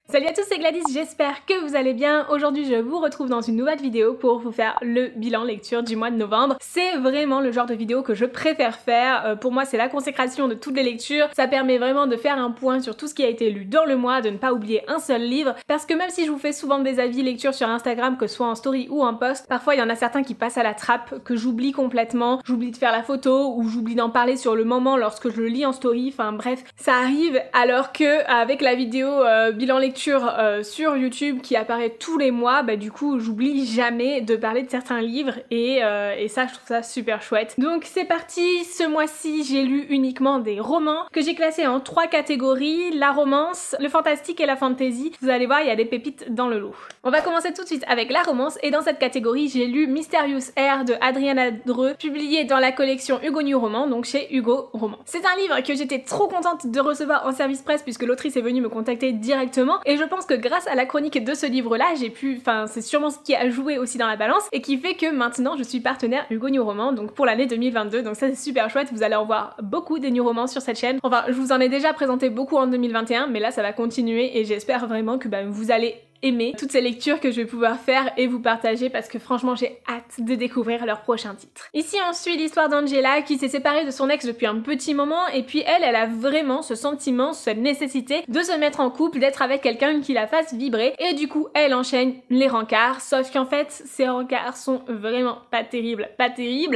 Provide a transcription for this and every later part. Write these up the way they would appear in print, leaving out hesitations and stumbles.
Salut à tous, c'est Gladys, j'espère que vous allez bien. Aujourd'hui je vous retrouve dans une nouvelle vidéo pour vous faire le bilan lecture du mois de novembre. C'est vraiment le genre de vidéo que je préfère faire. Pour moi c'est la consécration de toutes les lectures. Ça permet vraiment de faire un point sur tout ce qui a été lu dans le mois, de ne pas oublier un seul livre. Parce que même si je vous fais souvent des avis lecture sur Instagram, que ce soit en story ou en post, parfois il y en a certains qui passent à la trappe, que j'oublie complètement. J'oublie de faire la photo ou j'oublie d'en parler sur le moment lorsque je le lis en story. Enfin bref, ça arrive, alors que avec la vidéo bilan lecture sur YouTube qui apparaît tous les mois, bah du coup j'oublie jamais de parler de certains livres et ça je trouve ça super chouette. Donc c'est parti, ce mois-ci j'ai lu uniquement des romans que j'ai classés en 3 catégories, la romance, le fantastique et la fantasy. Vous allez voir, il y a des pépites dans le lot. On va commencer tout de suite avec la romance et dans cette catégorie j'ai lu Mysterious Air de Adriana Dreux, publié dans la collection Hugo New Roman, donc chez Hugo Roman. C'est un livre que j'étais trop contente de recevoir en service presse puisque l'autrice est venue me contacter directement. Et je pense que grâce à la chronique de ce livre-là, j'ai pu... Enfin, c'est sûrement ce qui a joué aussi dans la balance et qui fait que maintenant je suis partenaire Hugo New Roman, donc pour l'année 2022. Donc ça c'est super chouette, vous allez en voir beaucoup des New Romans sur cette chaîne. Enfin, je vous en ai déjà présenté beaucoup en 2021, mais là ça va continuer et j'espère vraiment que vous allez aimer toutes ces lectures que je vais pouvoir faire et vous partager parce que franchement j'ai hâte de découvrir leur prochain titre. Ici on suit l'histoire d'Angela qui s'est séparée de son ex depuis un petit moment et puis elle a vraiment ce sentiment, cette nécessité de se mettre en couple, d'être avec quelqu'un qui la fasse vibrer et du coup elle enchaîne les rencarts, sauf qu'en fait ces rencarts sont vraiment pas terribles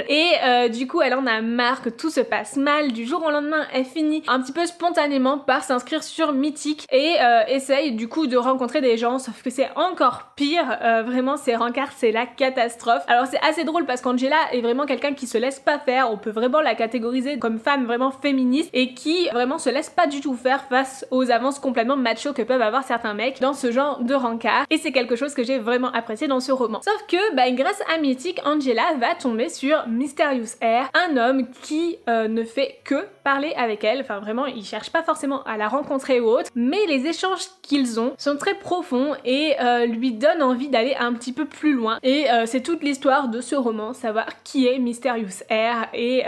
et du coup elle en a marre que tout se passe mal. Du jour au lendemain elle finit un petit peu spontanément par s'inscrire sur Mythique et essaye du coup de rencontrer des gens, sauf que c'est encore pire, vraiment ces rencarts c'est la catastrophe. Alors c'est assez drôle parce qu'Angela est vraiment quelqu'un qui se laisse pas faire, on peut vraiment la catégoriser comme femme vraiment féministe et qui vraiment se laisse pas du tout faire face aux avances complètement macho que peuvent avoir certains mecs dans ce genre de rencard, et c'est quelque chose que j'ai vraiment apprécié dans ce roman. Sauf que grâce à Mythique, Angela va tomber sur Mysterious Air, un homme qui ne fait que parler avec elle, enfin vraiment il cherche pas forcément à la rencontrer ou autre, mais les échanges qu'ils ont sont très profonds et lui donnent envie d'aller un petit peu plus loin, et c'est toute l'histoire de ce roman, savoir qui est Mysterious Air et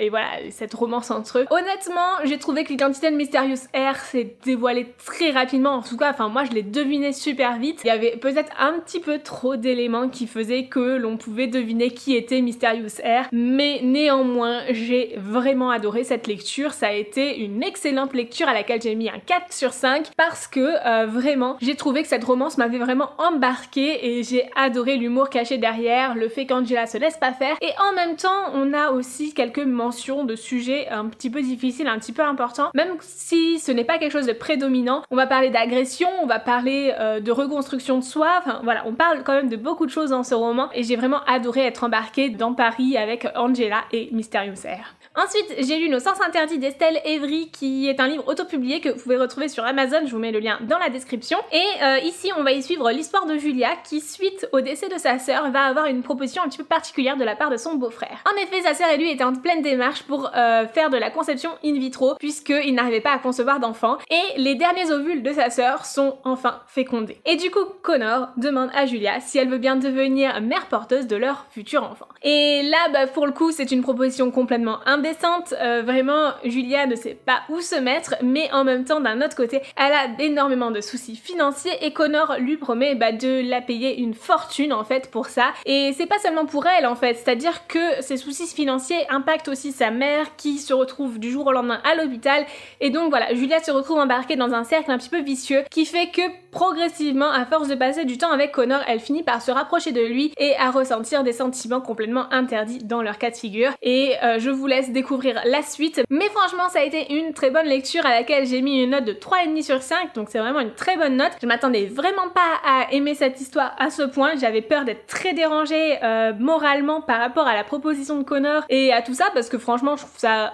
voilà, cette romance entre eux. Honnêtement j'ai trouvé que l'identité de Mysterious Air s'est dévoilée très rapidement, en tout cas enfin moi je l'ai deviné super vite. Il y avait peut-être un petit peu trop d'éléments qui faisaient que l'on pouvait deviner qui était Mysterious Air, mais néanmoins j'ai vraiment adoré cette lecture. Ça a été une excellente lecture à laquelle j'ai mis un 4 sur 5 parce que vraiment j'ai trouvé que cette romance m'avait vraiment embarquée et j'ai adoré l'humour caché derrière, le fait qu'Angela se laisse pas faire, et en même temps on a aussi quelques mentions de sujets un petit peu difficiles, un petit peu importants, même si ce n'est pas quelque chose de prédominant. On va parler d'agression, on va parler de reconstruction de soi, enfin voilà, on parle quand même de beaucoup de choses dans ce roman et j'ai vraiment adoré être embarquée dans Paris avec Angela et Mysterious Air. Ensuite, j'ai lu Nos Sens Interdits d'Estelle Évry, qui est un livre autopublié que vous pouvez retrouver sur Amazon, je vous mets le lien dans la description. Et ici, on va y suivre l'histoire de Julia, qui suite au décès de sa sœur, va avoir une proposition un petit peu particulière de la part de son beau-frère. En effet, sa sœur et lui étaient en pleine démarche pour faire de la conception in vitro, puisqu'il n'arrivait pas à concevoir d'enfants, et les derniers ovules de sa sœur sont enfin fécondés. Et du coup, Connor demande à Julia si elle veut bien devenir mère porteuse de leur futur enfant. Et là, pour le coup, c'est une proposition complètement indécente. Vraiment Julia ne sait pas où se mettre, mais en même temps d'un autre côté elle a énormément de soucis financiers et Connor lui promet de la payer une fortune en fait pour ça, et c'est pas seulement pour elle en fait, c'est à dire que ces soucis financiers impactent aussi sa mère qui se retrouve du jour au lendemain à l'hôpital, et donc voilà, Julia se retrouve embarquée dans un cercle un petit peu vicieux qui fait que progressivement, à force de passer du temps avec Connor, elle finit par se rapprocher de lui et à ressentir des sentiments complètement interdits dans leur cas de figure, et je vous laisse découvrir la suite. Mais franchement ça a été une très bonne lecture à laquelle j'ai mis une note de 3,5 sur 5, donc c'est vraiment une très bonne note. Je m'attendais vraiment pas à aimer cette histoire à ce point, j'avais peur d'être très dérangée moralement par rapport à la proposition de Connor et à tout ça, parce que franchement je trouve ça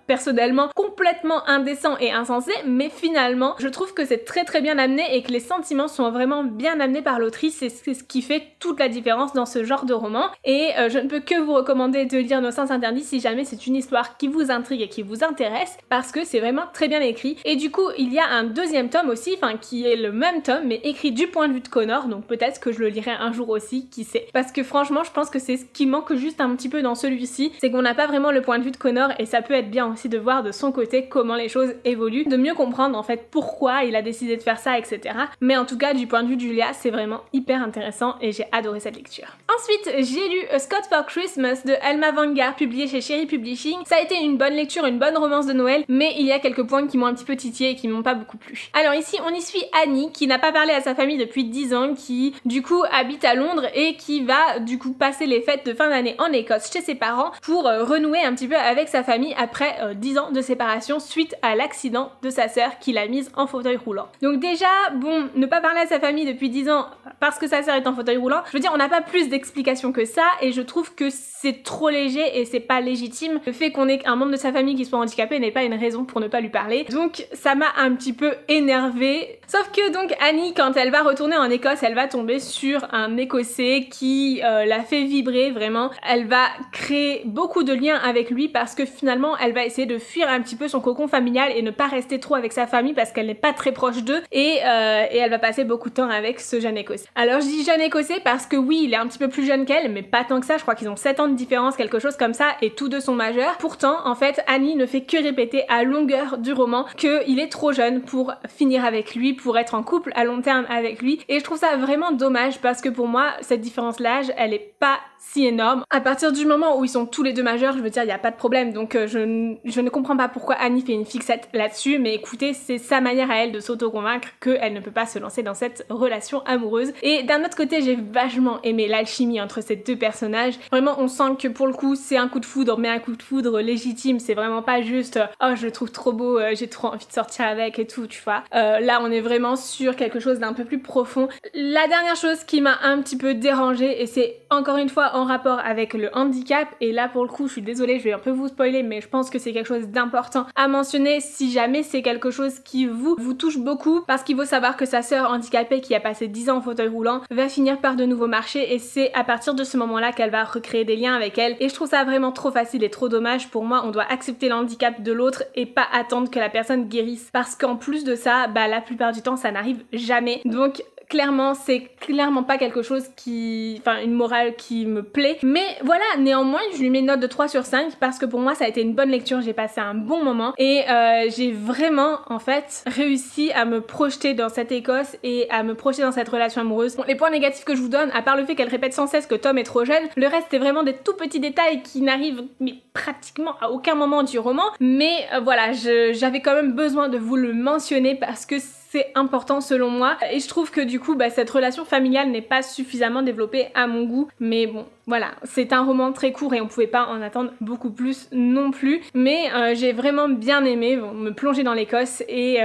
personnellement complètement indécent et insensé, mais finalement je trouve que c'est très bien amené et que les sentiments sont vraiment bien amenés par l'autrice, et c'est ce qui fait toute la différence dans ce genre de roman. Et je ne peux que vous recommander de lire Nos Sens Interdits si jamais c'est une une histoire qui vous intrigue et qui vous intéresse parce que c'est vraiment très bien écrit. Et du coup il y a un deuxième tome aussi, enfin qui est le même tome mais écrit du point de vue de Connor, donc peut-être que je le lirai un jour aussi, qui sait. Parce que franchement je pense que c'est ce qui manque juste un petit peu dans celui-ci, c'est qu'on n'a pas vraiment le point de vue de Connor et ça peut être bien aussi de voir de son côté comment les choses évoluent, de mieux comprendre en fait pourquoi il a décidé de faire ça, etc. Mais en tout cas du point de vue de Julia c'est vraiment hyper intéressant et j'ai adoré cette lecture. Ensuite j'ai lu A Scott for Christmas de Alma Vanguard publié chez Cherry Publishing. Ça a été une bonne lecture, une bonne romance de Noël, mais il y a quelques points qui m'ont un petit peu titillé et qui m'ont pas beaucoup plu. Alors ici on y suit Annie qui n'a pas parlé à sa famille depuis 10 ans, qui du coup habite à Londres et qui va du coup passer les fêtes de fin d'année en Écosse chez ses parents pour renouer un petit peu avec sa famille après 10 ans de séparation suite à l'accident de sa sœur qui l'a mise en fauteuil roulant. Donc déjà bon, ne pas parler à sa famille depuis 10 ans parce que sa sœur est en fauteuil roulant, je veux dire on n'a pas plus d'explications que ça et je trouve que c'est trop léger et c'est pas légitime. Le fait qu'on ait un membre de sa famille qui soit handicapé n'est pas une raison pour ne pas lui parler. Donc ça m'a un petit peu énervée. Sauf que donc Annie, quand elle va retourner en Écosse, elle va tomber sur un Écossais qui la fait vibrer vraiment. Elle va créer beaucoup de liens avec lui parce que finalement elle va essayer de fuir un petit peu son cocon familial et ne pas rester trop avec sa famille parce qu'elle n'est pas très proche d'eux et elle va passer beaucoup de temps avec ce jeune Écossais. Alors je dis jeune Écossais parce que oui, il est un petit peu plus jeune qu'elle, mais pas tant que ça. Je crois qu'ils ont 7 ans de différence, quelque chose comme ça, et tous deux sont majeurs. Pourtant, en fait, Annie ne fait que répéter à longueur du roman qu'il est trop jeune pour finir avec lui, pour être en couple à long terme avec lui, et je trouve ça vraiment dommage parce que pour moi, cette différence d'âge, elle est pas si énorme. À partir du moment où ils sont tous les deux majeurs, je veux dire, il y a pas de problème, donc je ne comprends pas pourquoi Annie fait une fixette là-dessus, mais écoutez, c'est sa manière à elle de s'auto-convaincre qu'elle ne peut pas se lancer dans cette relation amoureuse. Et d'un autre côté, j'ai vachement aimé l'alchimie entre ces deux personnages. Vraiment, on sent que pour le coup, c'est un coup de foudre, mais un coup de foudre légitime, c'est vraiment pas juste oh, je le trouve trop beau, j'ai trop envie de sortir avec et tout, tu vois. Là, on est vraiment sur quelque chose d'un peu plus profond. La dernière chose qui m'a un petit peu dérangée, et c'est encore une fois en rapport avec le handicap, et là pour le coup je suis désolée, je vais un peu vous spoiler, mais je pense que c'est quelque chose d'important à mentionner si jamais c'est quelque chose qui vous touche beaucoup, parce qu'il faut savoir que sa sœur handicapée qui a passé 10 ans en fauteuil roulant va finir par de nouveau marcher, et c'est à partir de ce moment là qu'elle va recréer des liens avec elle, et je trouve ça vraiment trop facile et trop dommage. Pour moi on doit accepter le handicap de l'autre et pas attendre que la personne guérisse, parce qu'en plus de ça, bah la plupart du temps ça n'arrive jamais, donc clairement, c'est clairement pas quelque chose qui... Enfin, une morale qui me plaît. Mais voilà, néanmoins, je lui mets une note de 3 sur 5 parce que pour moi, ça a été une bonne lecture, j'ai passé un bon moment et j'ai vraiment, en fait, réussi à me projeter dans cette Écosse et à me projeter dans cette relation amoureuse. Bon, les points négatifs que je vous donne, à part le fait qu'elle répète sans cesse que Tom est trop jeune, le reste, c'est vraiment des tout petits détails qui n'arrivent mais pratiquement à aucun moment du roman. Mais voilà, j'avais quand même besoin de vous le mentionner parce que c'est important selon moi, et je trouve que du coup bah, cette relation familiale n'est pas suffisamment développée à mon goût, mais bon voilà, c'est un roman très court et on pouvait pas en attendre beaucoup plus non plus, mais j'ai vraiment bien aimé me plonger dans l'Écosse et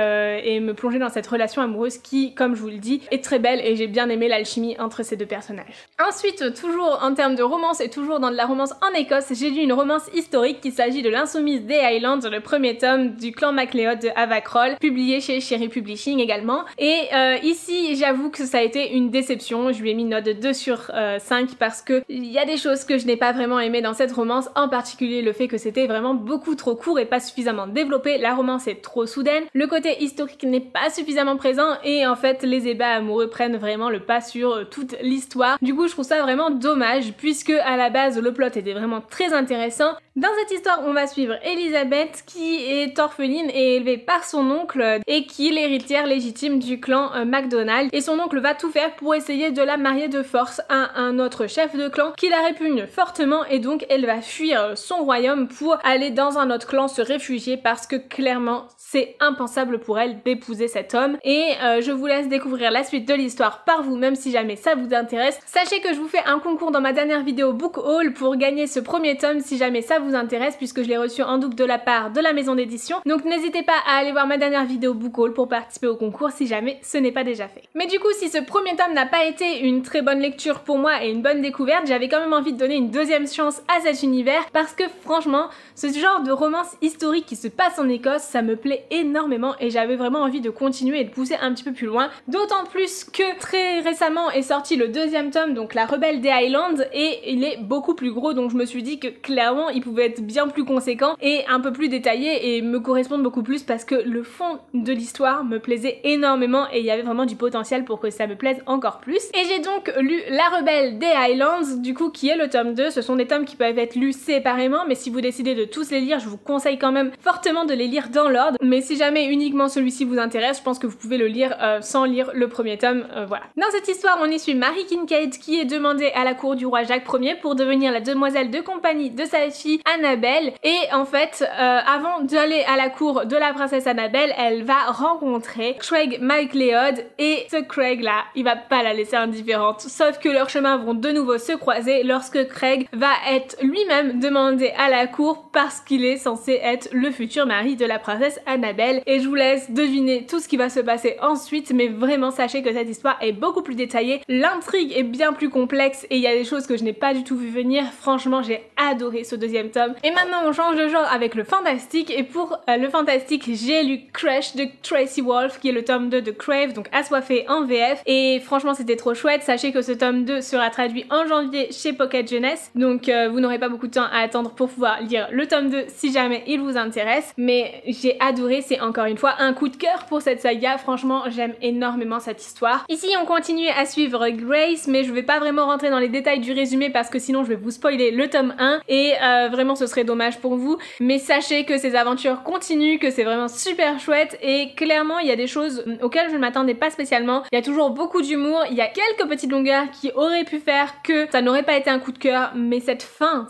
me plonger dans cette relation amoureuse qui, comme je vous le dis, est très belle, et j'ai bien aimé l'alchimie entre ces deux personnages. Ensuite, toujours en termes de romance et toujours dans de la romance en Écosse, j'ai lu une romance historique, qu'il s'agit de l'Insoumise des Highlands, le premier tome du clan MacLeod de Ava Kroll, publié chez Cherry Publishing également, et ici j'avoue que ça a été une déception. Je lui ai mis une note de 2 sur 5 parce que il y a des choses que je n'ai pas vraiment aimé dans cette romance, en particulier le fait que c'était vraiment beaucoup trop court et pas suffisamment développé. La romance est trop soudaine, le côté historique n'est pas suffisamment présent, et en fait les ébats amoureux prennent vraiment le pas sur toute l'histoire. Du coup je trouve ça vraiment dommage puisque à la base le plot était vraiment très intéressant. Dans cette histoire on va suivre Elisabeth qui est orpheline et élevée par son oncle et qui est l'héritière légitime du clan MacDonald, et son oncle va tout faire pour essayer de la marier de force à un autre chef de clan qui la répugne fortement, et donc elle va fuir son royaume pour aller dans un autre clan se réfugier parce que clairement c'est impensable pour elle d'épouser cet homme. Et je vous laisse découvrir la suite de l'histoire par vous-même si jamais ça vous intéresse. Sachez que je vous fais un concours dans ma dernière vidéo Book Haul pour gagner ce premier tome si jamais ça vous intéresse, puisque je l'ai reçu en double de la part de la maison d'édition, donc n'hésitez pas à aller voir ma dernière vidéo Book Haul pour participer au concours si jamais ce n'est pas déjà fait. Mais du coup, si ce premier tome n'a pas été une très bonne lecture pour moi et une bonne découverte, j'avais quand même envie de donner une deuxième chance à cet univers parce que franchement, ce genre de romance historique qui se passe en Écosse, ça me plaît plaisait énormément et j'avais vraiment envie de continuer et de pousser un petit peu plus loin. D'autant plus que très récemment est sorti le deuxième tome, donc La Rebelle des Highlands, et il est beaucoup plus gros, donc je me suis dit que clairement il pouvait être bien plus conséquent et un peu plus détaillé et me correspondre beaucoup plus parce que le fond de l'histoire me plaisait énormément et il y avait vraiment du potentiel pour que ça me plaise encore plus. Et j'ai donc lu La Rebelle des Highlands, du coup qui est le tome 2. Ce sont des tomes qui peuvent être lus séparément, mais si vous décidez de tous les lire, je vous conseille quand même fortement de les lire dans l'ordre. Mais si jamais uniquement celui-ci vous intéresse, je pense que vous pouvez le lire sans lire le premier tome, voilà. Dans cette histoire, on y suit Mary Kincaid qui est demandée à la cour du roi Jacques Ier pour devenir la demoiselle de compagnie de sa fille Annabelle. Et en fait, avant d'aller à la cour de la princesse Annabelle, elle va rencontrer Craig MacLeod et ce Craig là, il va pas la laisser indifférente. Sauf que leurs chemins vont de nouveau se croiser lorsque Craig va être lui-même demandé à la cour parce qu'il est censé être le futur mari de la princesse Annabelle. Et je vous laisse deviner tout ce qui va se passer ensuite, mais vraiment sachez que cette histoire est beaucoup plus détaillée. L'intrigue est bien plus complexe et il y a des choses que je n'ai pas du tout vu venir. Franchement, j'ai adoré ce deuxième tome. Et maintenant, on change de genre avec le fantastique. Et pour le fantastique, j'ai lu Crush de Tracy Wolff, qui est le tome 2 de Crave, donc Assoiffé en VF. Et franchement, c'était trop chouette. Sachez que ce tome 2 sera traduit en janvier chez Pocket Jeunesse. Donc vous n'aurez pas beaucoup de temps à attendre pour pouvoir lire le tome 2 si jamais il vous intéresse. Mais j'ai adoré, c'est encore une fois un coup de cœur pour cette saga. Franchement, j'aime énormément cette histoire. Ici, on continue à suivre Grace, mais je vais pas vraiment rentrer dans les détails du résumé parce que sinon je vais vous spoiler le tome 1 et vraiment ce serait dommage pour vous. Mais sachez que ces aventures continuent, que c'est vraiment super chouette et clairement il y a des choses auxquelles je ne m'attendais pas spécialement. Il y a toujours beaucoup d'humour, il y a quelques petites longueurs qui auraient pu faire que ça n'aurait pas été un coup de cœur, mais cette fin,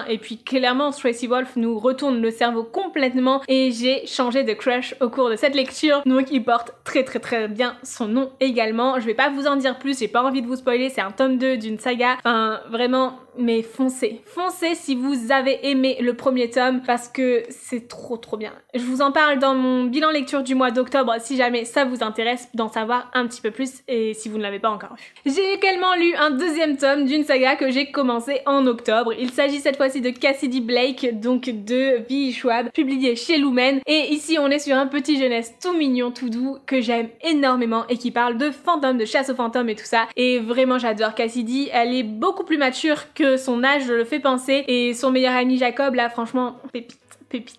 et puis clairement Tracy Wolff nous retourne le cerveau complètement et j'ai changé de crush au cours de cette lecture, donc il porte très bien son nom également. Je vais pas vous en dire plus, j'ai pas envie de vous spoiler, c'est un tome 2 d'une saga, enfin vraiment, mais foncez si vous avez aimé le premier tome parce que c'est trop bien. Je vous en parle dans mon bilan lecture du mois d'octobre si jamais ça vous intéresse d'en savoir un petit peu plus et si vous ne l'avez pas encore vu. J'ai également lu un deuxième tome d'une saga que j'ai commencé en octobre. Il s'agit cette fois-ci de Cassidy Blake, donc de V.E. Schwab, publié chez Lumen. Et ici on est sur un petit jeunesse tout mignon, tout doux, que j'aime énormément et qui parle de fantômes, de chasse aux fantômes et tout ça. Et vraiment j'adore Cassidy, elle est beaucoup plus mature que son âge le fait penser et son meilleur ami Jacob là franchement pépite.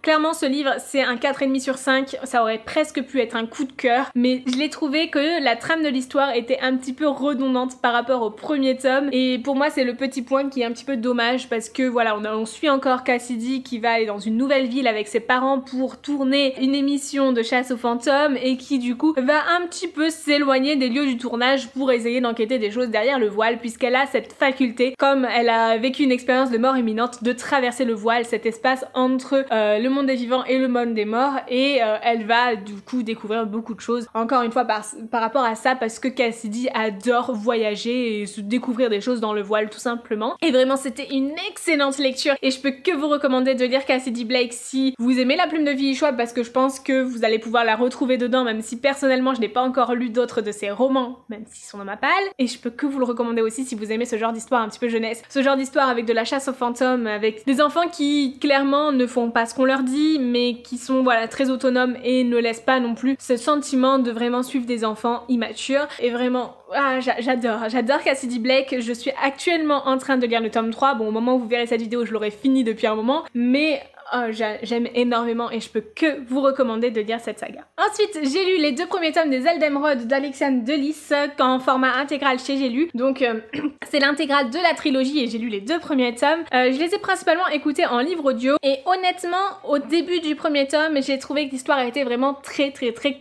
Clairement ce livre c'est un 4,5 sur 5, ça aurait presque pu être un coup de cœur, mais je l'ai trouvé que la trame de l'histoire était un petit peu redondante par rapport au premier tome et pour moi c'est le petit point qui est un petit peu dommage parce que voilà on suit encore Cassidy qui va aller dans une nouvelle ville avec ses parents pour tourner une émission de chasse aux fantômes et qui du coup va un petit peu s'éloigner des lieux du tournage pour essayer d'enquêter des choses derrière le voile puisqu'elle a cette faculté, comme elle a vécu une expérience de mort imminente, de traverser le voile, cet espace entre le monde des vivants et le monde des morts et elle va du coup découvrir beaucoup de choses encore une fois par rapport à ça parce que Cassidy adore voyager et se découvrir des choses dans le voile tout simplement et vraiment c'était une excellente lecture et je peux que vous recommander de lire Cassidy Blake si vous aimez la plume de V.E. Schwab parce que je pense que vous allez pouvoir la retrouver dedans même si personnellement je n'ai pas encore lu d'autres de ses romans même s'ils sont dans ma palle et je peux que vous le recommander aussi si vous aimez ce genre d'histoire un petit peu jeunesse, ce genre d'histoire avec de la chasse aux fantômes, avec des enfants qui clairement ne font pas ce qu'on leur dit mais qui sont voilà très autonomes et ne laissent pas non plus ce sentiment de vraiment suivre des enfants immatures et vraiment j'adore Cassidy Blake. Je suis actuellement en train de lire le tome 3, bon au moment où vous verrez cette vidéo je l'aurai fini depuis un moment mais j'aime énormément et je peux que vous recommander de lire cette saga. Ensuite, j'ai lu les 2 premiers tomes des Ailes d'Émeraude d'Alexiane Delis en format intégral chez J'ai lu. Donc c'est l'intégrale de la trilogie et j'ai lu les 2 premiers tomes. Je les ai principalement écoutés en livre audio et honnêtement, au début du premier tome, j'ai trouvé que l'histoire était vraiment très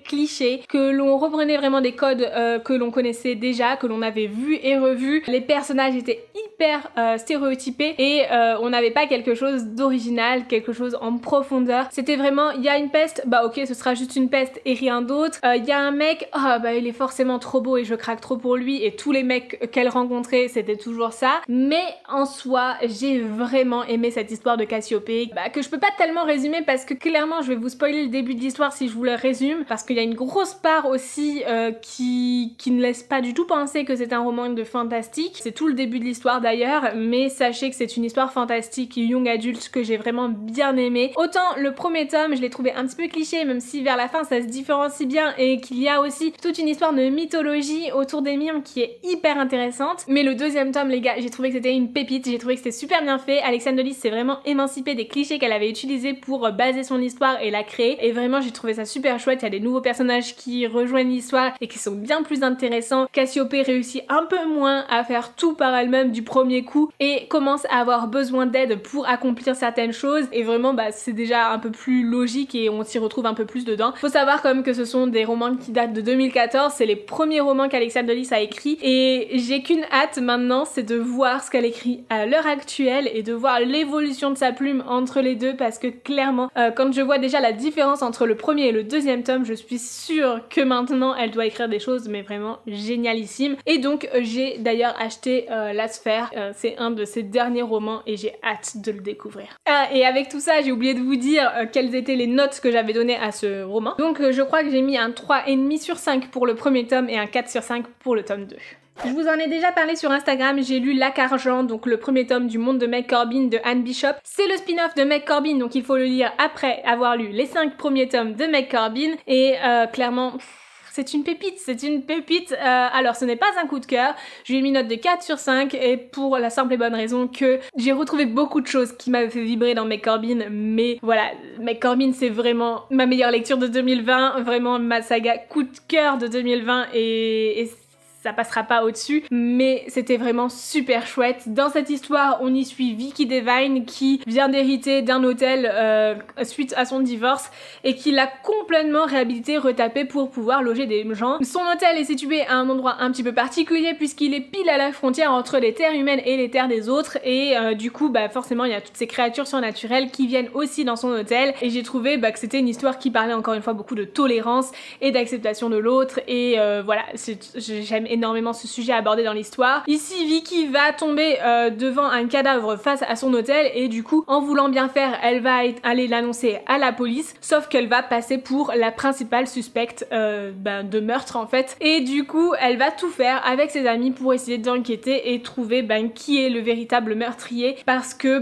cliché, que l'on reprenait vraiment des codes que l'on connaissait déjà, que l'on avait vu et revu. Les personnages étaient hyper stéréotypés et on n'avait pas quelque chose d'original, quelque chose en profondeur. C'était vraiment, il y a une peste, bah ok ce sera juste une peste et rien d'autre. Il y a un mec, bah il est forcément trop beau et je craque trop pour lui et tous les mecs qu'elle rencontrait c'était toujours ça. Mais en soi j'ai vraiment aimé cette histoire de Cassiopée que je peux pas tellement résumer parce que clairement je vais vous spoiler le début de l'histoire si je vous le résume parce qu'il y a une grosse part aussi qui ne laisse pas du tout penser que c'est un roman de fantastique. C'est tout le début de l'histoire d'ailleurs mais sachez que c'est une histoire fantastique young adulte que j'ai vraiment bien bien aimé. Autant le premier tome, je l'ai trouvé un petit peu cliché, même si vers la fin ça se différencie bien et qu'il y a aussi toute une histoire de mythologie autour des mimes qui est hyper intéressante. Mais le deuxième tome, les gars, j'ai trouvé que c'était une pépite, j'ai trouvé que c'était super bien fait. Alexandre Delis s'est vraiment émancipée des clichés qu'elle avait utilisés pour baser son histoire et la créer. Et vraiment, j'ai trouvé ça super chouette. Il y a des nouveaux personnages qui rejoignent l'histoire et qui sont bien plus intéressants. Cassiopée réussit un peu moins à faire tout par elle-même du premier coup et commence à avoir besoin d'aide pour accomplir certaines choses. Et vraiment, bah, c'est déjà un peu plus logique et on s'y retrouve un peu plus dedans. Faut savoir comme que ce sont des romans qui datent de 2014. C'est les premiers romans qu'Alexandre Delis a écrits et j'ai qu'une hâte maintenant, c'est de voir ce qu'elle écrit à l'heure actuelle et de voir l'évolution de sa plume entre les deux, parce que clairement, quand je vois déjà la différence entre le premier et le deuxième tome, je suis sûre que maintenant elle doit écrire des choses mais vraiment génialissimes. Et donc j'ai d'ailleurs acheté La Sphère, c'est un de ses derniers romans et j'ai hâte de le découvrir. Et avec tout ça, j'ai oublié de vous dire quelles étaient les notes que j'avais données à ce roman. Donc je crois que j'ai mis un 3,5 sur 5 pour le premier tome et un 4 sur 5 pour le tome 2. Je vous en ai déjà parlé sur Instagram, j'ai lu Lac Argent, donc le premier tome du Monde de Meg Corbin de Anne Bishop. C'est le spin-off de Meg Corbin, donc il faut le lire après avoir lu les 5 premiers tomes de Meg Corbin. Et clairement... c'est une pépite, c'est une pépite. Alors ce n'est pas un coup de cœur, je lui ai mis une note de 4 sur 5 et pour la simple et bonne raison que j'ai retrouvé beaucoup de choses qui m'avaient fait vibrer dans Meg Corbin, mais voilà, Meg Corbin c'est vraiment ma meilleure lecture de 2020, vraiment ma saga coup de cœur de 2020 et ça passera pas au-dessus, mais c'était vraiment super chouette. Dans cette histoire, on y suit Vicky Devine qui vient d'hériter d'un hôtel suite à son divorce et qui l'a complètement réhabilité, retapé pour pouvoir loger des gens. Son hôtel est situé à un endroit un petit peu particulier puisqu'il est pile à la frontière entre les terres humaines et les terres des autres et du coup bah forcément il y a toutes ces créatures surnaturelles qui viennent aussi dans son hôtel et j'ai trouvé bah, que c'était une histoire qui parlait encore une fois beaucoup de tolérance et d'acceptation de l'autre et voilà, j'aime énormément ce sujet abordé dans l'histoire. Ici, Vicky va tomber devant un cadavre face à son hôtel et du coup, en voulant bien faire, elle va aller l'annoncer à la police, sauf qu'elle va passer pour la principale suspecte de meurtre en fait. Et du coup, elle va tout faire avec ses amis pour essayer d'enquêter et trouver qui est le véritable meurtrier parce que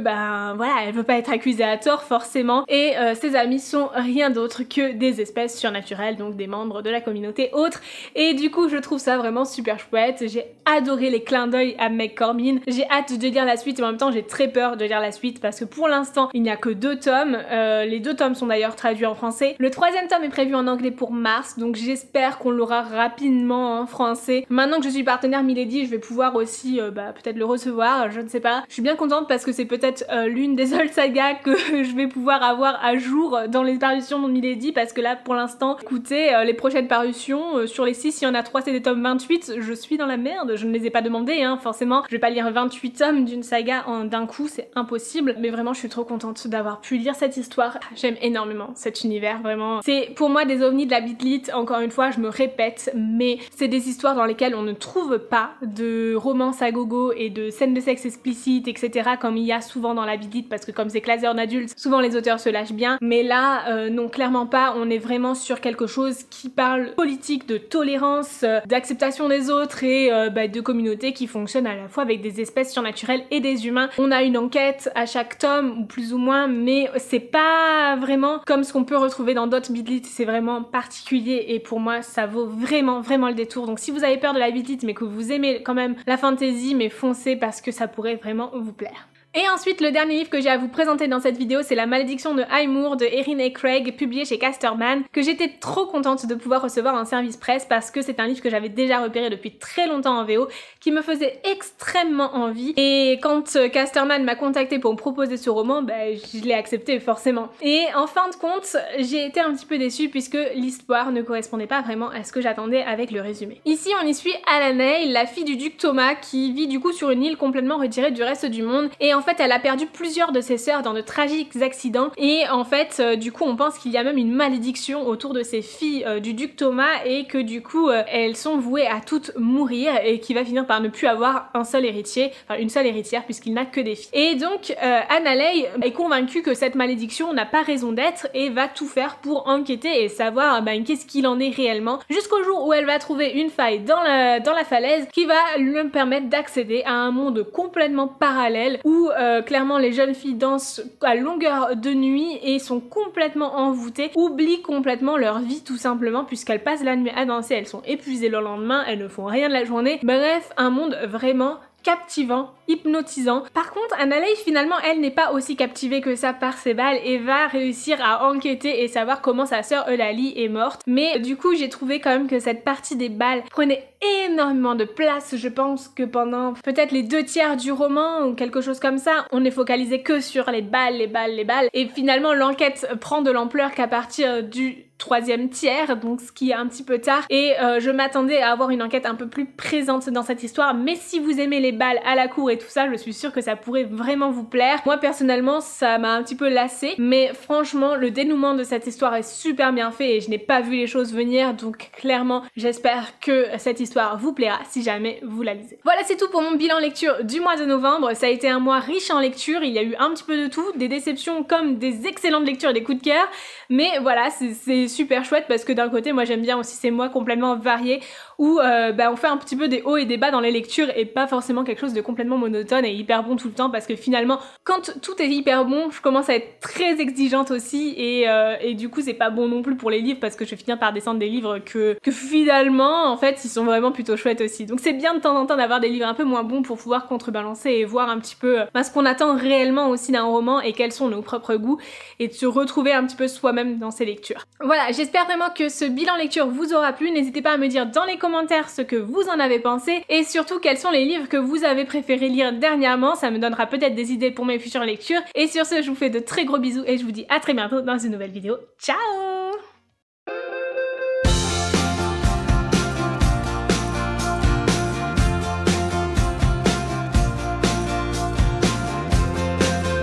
voilà, elle veut pas être accusée à tort forcément et ses amis sont rien d'autre que des espèces surnaturelles, donc des membres de la communauté autre. Et du coup, je trouve ça vraiment super chouette, j'ai adoré les clins d'œil à Meg Corbin, j'ai hâte de lire la suite et en même temps j'ai très peur de lire la suite parce que pour l'instant il n'y a que 2 tomes, les 2 tomes sont d'ailleurs traduits en français, le 3e tome est prévu en anglais pour mars donc j'espère qu'on l'aura rapidement en français. Maintenant que je suis partenaire Milady, je vais pouvoir aussi peut-être le recevoir, je ne sais pas. Je suis bien contente parce que c'est peut-être l'une des seules sagas que je vais pouvoir avoir à jour dans les parutions de Milady parce que là pour l'instant, écoutez, les prochaines parutions, sur les 6 il y en a 3 c'est des tomes 28, je suis dans la merde, je ne les ai pas demandés hein, forcément, je vais pas lire 28 tomes d'une saga d'un coup, c'est impossible, mais vraiment je suis trop contente d'avoir pu lire cette histoire, j'aime énormément cet univers, vraiment, c'est pour moi des ovnis de la bitlit, encore une fois je me répète, mais c'est des histoires dans lesquelles on ne trouve pas de romance à gogo et de scènes de sexe explicites, etc. comme il y a souvent dans la bitlit, parce que comme c'est classé en adulte, souvent les auteurs se lâchent bien, mais là, non clairement pas, on est vraiment sur quelque chose qui parle politique, de tolérance, d'acceptation des autres et de communautés qui fonctionnent à la fois avec des espèces surnaturelles et des humains. On a une enquête à chaque tome, ou plus ou moins, mais c'est pas vraiment comme ce qu'on peut retrouver dans d'autres bitlit, c'est vraiment particulier et pour moi ça vaut vraiment le détour. Donc si vous avez peur de la bitlit mais que vous aimez quand même la fantasy, mais foncez parce que ça pourrait vraiment vous plaire. Et ensuite, le dernier livre que j'ai à vous présenter dans cette vidéo, c'est La Malédiction de Highmoor de Erin A. Craig, publié chez Casterman, que j'étais trop contente de pouvoir recevoir en service presse parce que c'est un livre que j'avais déjà repéré depuis très longtemps en VO, qui me faisait extrêmement envie. Et quand Casterman m'a contacté pour me proposer ce roman, je l'ai accepté forcément. Et en fin de compte, j'ai été un petit peu déçue puisque l'histoire ne correspondait pas vraiment à ce que j'attendais avec le résumé. Ici, on y suit Alanay, la fille du duc Thomas, qui vit du coup sur une île complètement retirée du reste du monde. Et en fait, elle a perdu plusieurs de ses sœurs dans de tragiques accidents et en fait, du coup, on pense qu'il y a même une malédiction autour de ces filles du duc Thomas et que du coup, elles sont vouées à toutes mourir et qui va finir par ne plus avoir un seul héritier, enfin une seule héritière puisqu'il n'a que des filles. Et donc, Alanay est convaincue que cette malédiction n'a pas raison d'être et va tout faire pour enquêter et savoir qu'est-ce qu'il en est réellement, jusqu'au jour où elle va trouver une faille dans la falaise qui va lui permettre d'accéder à un monde complètement parallèle où clairement les jeunes filles dansent à longueur de nuit et sont complètement envoûtées, oublient complètement leur vie tout simplement puisqu'elles passent la nuit à danser, elles sont épuisées le lendemain, elles ne font rien de la journée. Bref, un monde vraiment captivant, hypnotisant. Par contre, Annaleigh finalement elle n'est pas aussi captivée que ça par ces balles et va réussir à enquêter et savoir comment sa sœur Eulalie est morte. Mais du coup j'ai trouvé quand même que cette partie des balles prenait énormément de place. Je pense que pendant peut-être les 2/3 du roman ou quelque chose comme ça, on est focalisé que sur les balles, les balles, les balles. Et finalement l'enquête prend de l'ampleur qu'à partir du 3e tiers, donc ce qui est un petit peu tard, et je m'attendais à avoir une enquête un peu plus présente dans cette histoire, mais si vous aimez les balles à la cour et tout ça, je suis sûre que ça pourrait vraiment vous plaire. Moi personnellement ça m'a un petit peu lassée, mais franchement le dénouement de cette histoire est super bien fait et je n'ai pas vu les choses venir, donc clairement j'espère que cette histoire vous plaira si jamais vous la lisez. Voilà, c'est tout pour mon bilan lecture du mois de novembre. Ça a été un mois riche en lecture, il y a eu un petit peu de tout, des déceptions comme des excellentes lectures et des coups de cœur, mais voilà, c'est super chouette parce que d'un côté moi j'aime bien aussi ces mois complètement variés où on fait un petit peu des hauts et des bas dans les lectures et pas forcément quelque chose de complètement monotone et hyper bon tout le temps, parce que finalement quand tout est hyper bon je commence à être très exigeante aussi et du coup c'est pas bon non plus pour les livres parce que je vais finir par descendre des livres que finalement en fait ils sont vraiment plutôt chouettes aussi. Donc c'est bien de temps en temps d'avoir des livres un peu moins bons pour pouvoir contrebalancer et voir un petit peu ce qu'on attend réellement aussi d'un roman et quels sont nos propres goûts et de se retrouver un petit peu soi-même dans ses lectures. Voilà, j'espère vraiment que ce bilan lecture vous aura plu. N'hésitez pas à me dire dans les commentaires ce que vous en avez pensé et surtout quels sont les livres que vous avez préféré lire dernièrement. Ça me donnera peut-être des idées pour mes futures lectures. Et sur ce, je vous fais de très gros bisous et je vous dis à très bientôt dans une nouvelle vidéo. Ciao!